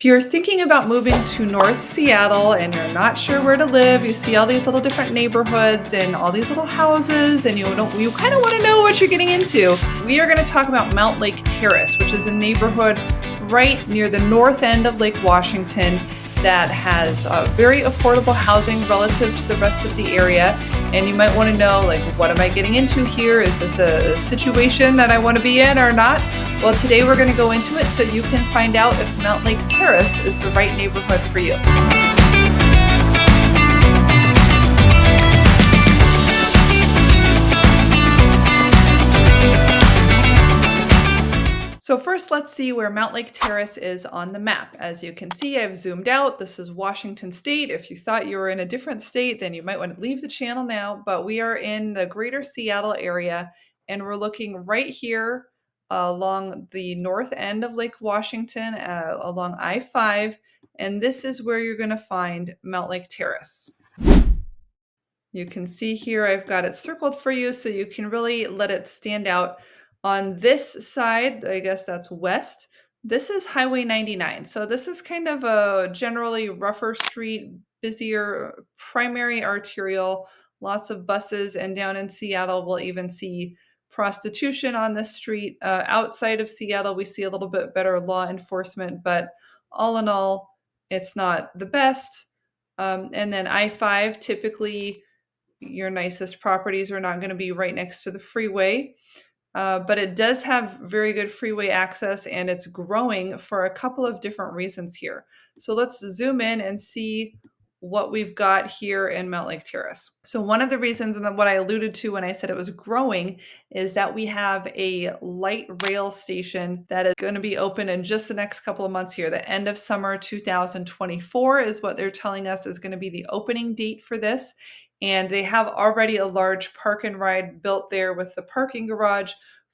If you're thinking about moving to North Seattle and you're not sure where to live, you see all these little different neighborhoods and all these little houses, and you kind of want to know what you're getting into. We are going to talk about Mountlake Terrace, which is a neighborhood right near the north end of Lake Washington that has very affordable housing relative to the rest of the area. And you might want to know, like, what am I getting into here? Is this a situation that I want to be in or not? Well, today we're going to go into it so you can find out if Mountlake Terrace is the right neighborhood for you. So first, let's see where Mountlake Terrace is on the map. As you can see, I've zoomed out. This is Washington State. If you thought you were in a different state, then you might want to leave the channel now. But we are in the greater Seattle area, and we're looking right here along the north end of Lake Washington, along I-5. And this is where you're going to find Mountlake Terrace. You can see here I've got it circled for you so you can really let it stand out. On this side, I guess that's west, this is Highway 99. So this is kind of a generally rougher street, busier primary arterial, lots of buses, and down in Seattle, we'll even see prostitution on this street. Outside of Seattle, we see a little bit better law enforcement, but all in all, it's not the best. And then I-5, typically your nicest properties are not going to be right next to the freeway. But it does have very good freeway access, and it's growing for a couple of different reasons here. So let's zoom in and see what we've got here in Mountlake Terrace. So one of the reasons, and what I alluded to when I said it was growing, is that we have a light rail station that is going to be open in just the next couple of months here. The end of summer 2024 is what they're telling us is going to be the opening date for this. And they have already a large park and ride built there with the parking garage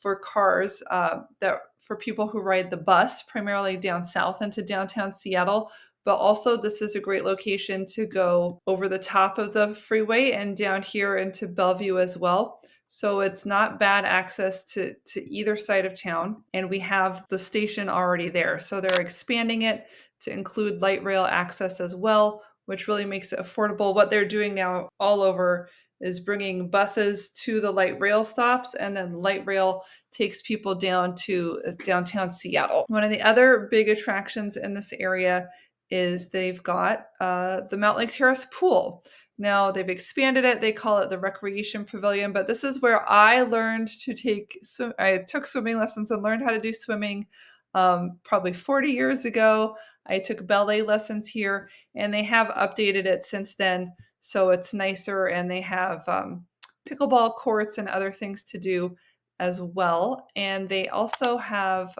for cars that for people who ride the bus, primarily down south into downtown Seattle. But also this is a great location to go over the top of the freeway and down here into Bellevue as well. So it's not bad access to either side of town. And we have the station already there. So they're expanding it to include light rail access as well, which really makes it affordable. What they're doing now all over is bringing buses to the light rail stops, and then light rail takes people down to downtown Seattle. One of the other big attractions in this area is they've got the Mountlake Terrace pool. Now they've expanded it. They call it the Recreation Pavilion, but this is where I learned to I took swimming lessons and learned how to do swimming probably 40 years ago. I took ballet lessons here, and they have updated it since then. So it's nicer, and they have pickleball courts and other things to do as well. And they also have,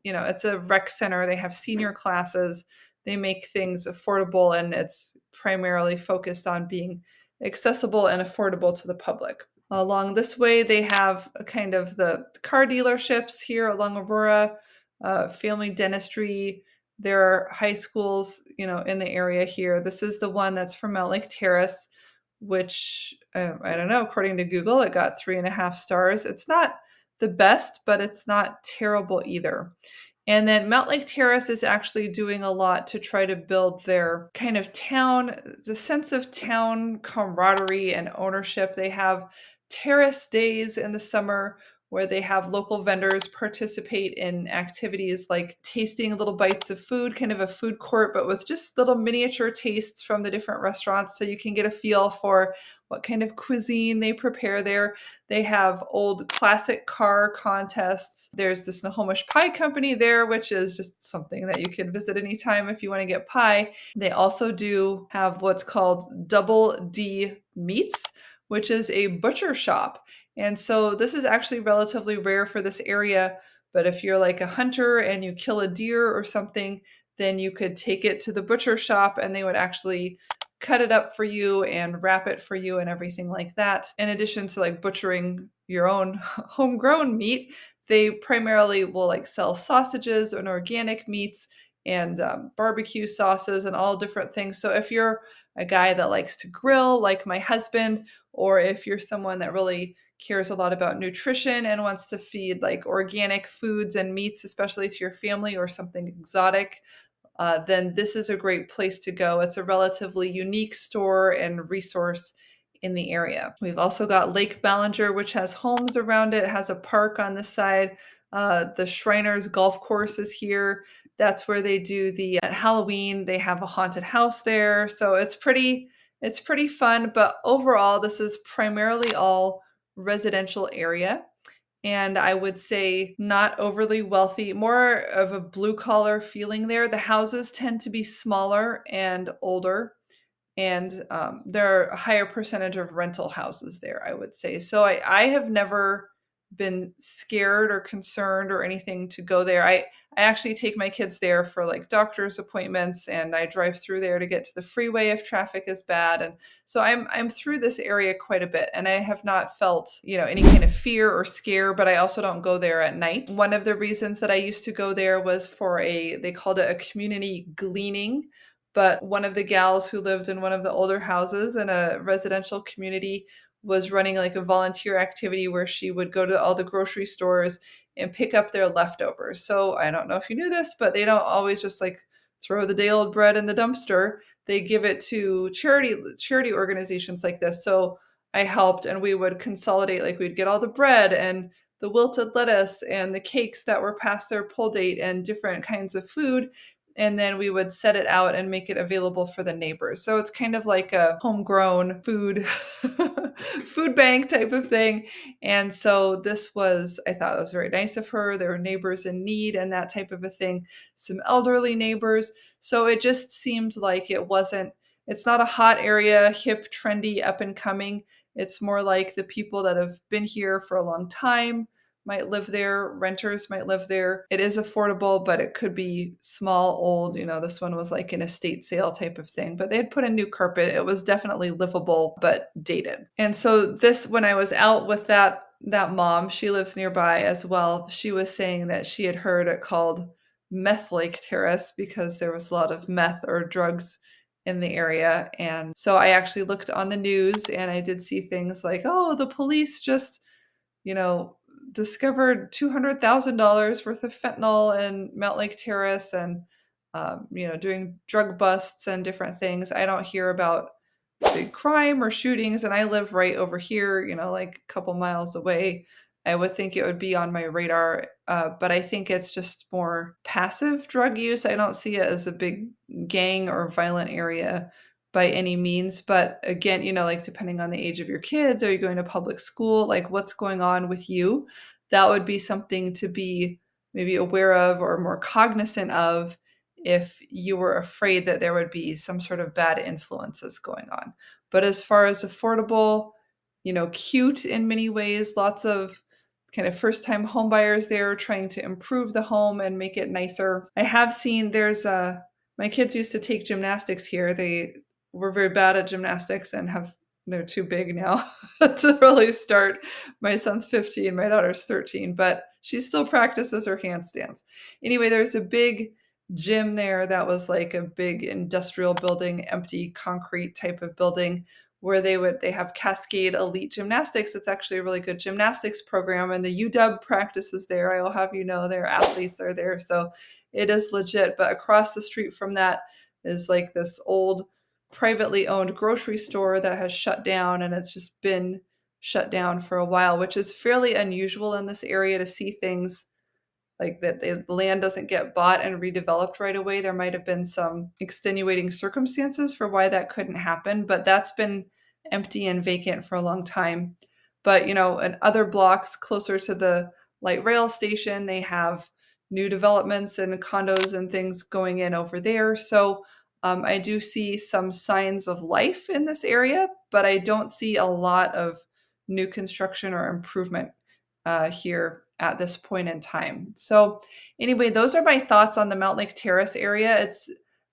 it's a rec center. They have senior classes. They make things affordable, and it's primarily focused on being accessible and affordable to the public. Along this way, they have kind of the car dealerships here along Aurora, family dentistry. There are high schools, in the area here. This is the one that's from Mountlake Terrace, which, I don't know, according to Google, it got 3.5 stars. It's not the best, but it's not terrible either. And then Mountlake Terrace is actually doing a lot to try to build their kind of the sense of town camaraderie and ownership. They have terrace days in the summer where they have local vendors participate in activities like tasting little bites of food, kind of a food court, but with just little miniature tastes from the different restaurants, so you can get a feel for what kind of cuisine they prepare there. They have old classic car contests. There's the Snohomish Pie Company there, which is just something that you can visit anytime if you want to get pie. They also do have what's called Double D Meats, which is a butcher shop. And so this is actually relatively rare for this area, but if you're like a hunter and you kill a deer or something, then you could take it to the butcher shop and they would actually cut it up for you and wrap it for you and everything like that. In addition to like butchering your own homegrown meat, they primarily will like sell sausages and organic meats and barbecue sauces and all different things. So if you're a guy that likes to grill like my husband, or if you're someone that really cares a lot about nutrition and wants to feed like organic foods and meats, especially to your family, or something exotic then this is a great place to go. It's a relatively unique store and resource in the area. We've also got Lake Ballinger, which has homes around it, has a park on the side. The Shriners Golf Course is here. That's where they do at Halloween, they have a haunted house there. So it's pretty fun, but overall this is primarily all residential area. And I would say not overly wealthy, more of a blue collar feeling there. The houses tend to be smaller and older, and there are a higher percentage of rental houses there, I would say. So I have never been scared or concerned or anything to go there. I actually take my kids there for like doctor's appointments, and I drive through there to get to the freeway if traffic is bad. And so I'm through this area quite a bit, and I have not felt, any kind of fear or scare, but I also don't go there at night. One of the reasons that I used to go there was for they called it a community gleaning. But one of the gals who lived in one of the older houses in a residential community was running like a volunteer activity where she would go to all the grocery stores and pick up their leftovers. So I don't know if you knew this, but they don't always just like throw the day old bread in the dumpster. They give it to charity organizations like this. So I helped, and we would consolidate, like we'd get all the bread and the wilted lettuce and the cakes that were past their pull date and different kinds of food, and then we would set it out and make it available for the neighbors. So it's kind of like a homegrown food food bank type of thing. And so I thought it was very nice of her. There were neighbors in need and that type of a thing, some elderly neighbors. So it just seemed like it's not a hot area, hip, trendy, up and coming. It's more like the people that have been here for a long time might live there, renters might live there. It is affordable, but it could be small, old. This one was like an estate sale type of thing, but they had put a new carpet. It was definitely livable, but dated. And so when I was out with that mom, she lives nearby as well. She was saying that she had heard it called Mountlake Terrace because there was a lot of meth or drugs in the area. And so I actually looked on the news, and I did see things like, oh, the police just, discovered $200,000 worth of fentanyl in Mountlake Terrace, and doing drug busts and different things. I don't hear about big crime or shootings, and I live right over here, like a couple miles away. I would think it would be on my radar, but I think it's just more passive drug use. I don't see it as a big gang or violent area by any means. But again, like depending on the age of your kids, are you going to public school? Like what's going on with you? That would be something to be maybe aware of or more cognizant of if you were afraid that there would be some sort of bad influences going on. But as far as affordable, cute in many ways, lots of kind of first-time home buyers there trying to improve the home and make it nicer. I have seen my kids used to take gymnastics here. They were very bad at gymnastics and they're too big now to really start. My son's 15, my daughter's 13, but she still practices her handstands. Anyway, there's a big gym there that was like a big industrial building, empty concrete type of building, where they have Cascade Elite Gymnastics. It's actually a really good gymnastics program, and the UW practices there. I will have their athletes are there, so it is legit. But across the street from that is like this old privately owned grocery store that has shut down, and it's just been shut down for a while, which is fairly unusual in this area to see things like that. The land doesn't get bought and redeveloped right away. There might have been some extenuating circumstances for why that couldn't happen, but that's been empty and vacant for a long time. But, in other blocks closer to the light rail station, they have new developments and condos and things going in over there. So I do see some signs of life in this area, but I don't see a lot of new construction or improvement here at this point in time. So anyway, those are my thoughts on the Mountlake Terrace area.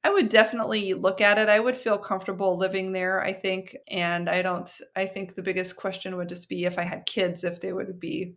I would definitely look at it. I would feel comfortable living there, I think. And I think the biggest question would just be if I had kids, if they would be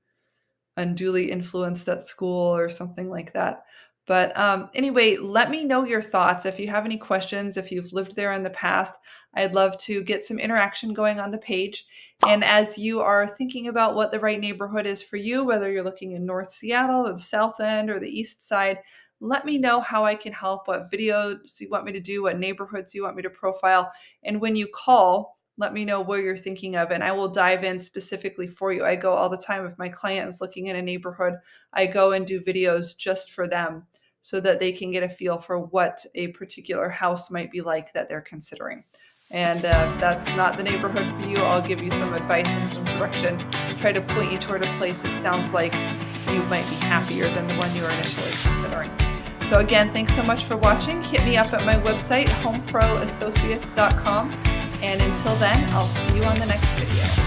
unduly influenced at school or something like that. But anyway, let me know your thoughts. If you have any questions, if you've lived there in the past, I'd love to get some interaction going on the page. And as you are thinking about what the right neighborhood is for you, whether you're looking in North Seattle or the South End or the East Side, let me know how I can help, what videos you want me to do, what neighborhoods you want me to profile. And when you call, let me know where you're thinking of, and I will dive in specifically for you. I go all the time. If my client is looking in a neighborhood, I go and do videos just for them so that they can get a feel for what a particular house might be like that they're considering. And if that's not the neighborhood for you, I'll give you some advice and some direction, try to point you toward a place that sounds like you might be happier than the one you were initially considering. So again, thanks so much for watching. Hit me up at my website, homeproassociates.com. And until then, I'll see you on the next video.